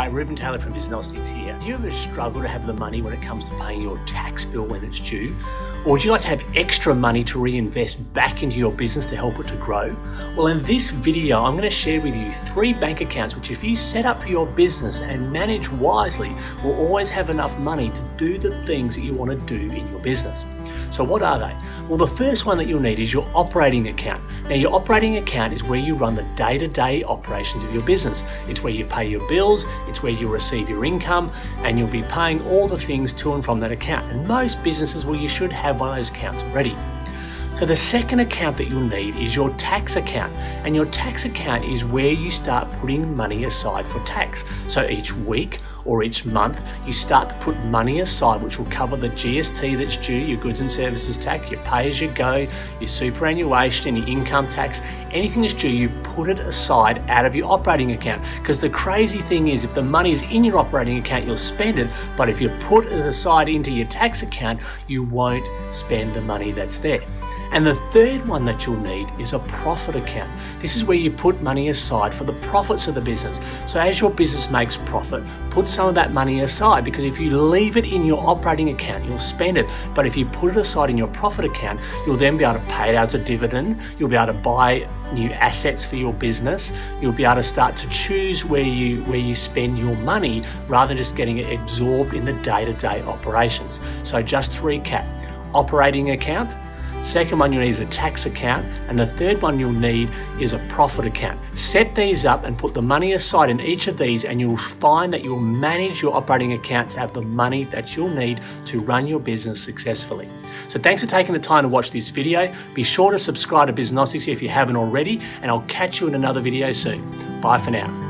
Hi, Rueben from Biznostics here. Do you ever struggle to have the money when it comes to paying your tax bill when it's due? Or would you like to have extra money to reinvest back into your business to help it to grow? Well, in this video, I'm going to share with you 3 bank accounts which, if you set up for your business and manage wisely, will always have enough money to do the things that you want to do in your business. So what are they? Well, the first one that you'll need is your operating account. Now, your operating account is where you run the day-to-day operations of your business. It's where you pay your bills, it's where you receive your income, and you'll be paying all the things to and from that account. And most businesses, well, you should have one of those accounts already. So the second account that you'll need is your tax account. And your tax account is where you start putting money aside for tax. So each week or each month, you start to put money aside, which will cover the GST that's due, your goods and services tax, your pay as you go, your superannuation, your income tax, anything that's due, you put it aside out of your operating account. Because the crazy thing is, if the money is in your operating account, you'll spend it, but if you put it aside into your tax account, you won't spend the money that's there. And the third one that you'll need is a profit account. This is where you put money aside for the profits of the business. So as your business makes profit, put some of that money aside, because if you leave it in your operating account, you'll spend it. But if you put it aside in your profit account, you'll then be able to pay it out as a dividend. You'll be able to buy new assets for your business. You'll be able to start to choose where you spend your money rather than just getting it absorbed in the day-to-day operations. So just to recap, operating account, second one you'll need is a tax account, and the third one you'll need is a profit account. Set these up and put the money aside in each of these, and you'll find that you'll manage your operating account to have the money that you'll need to run your business successfully. So thanks for taking the time to watch this video. Be sure to subscribe to Biznostics if you haven't already, and I'll catch you in another video soon. Bye for now.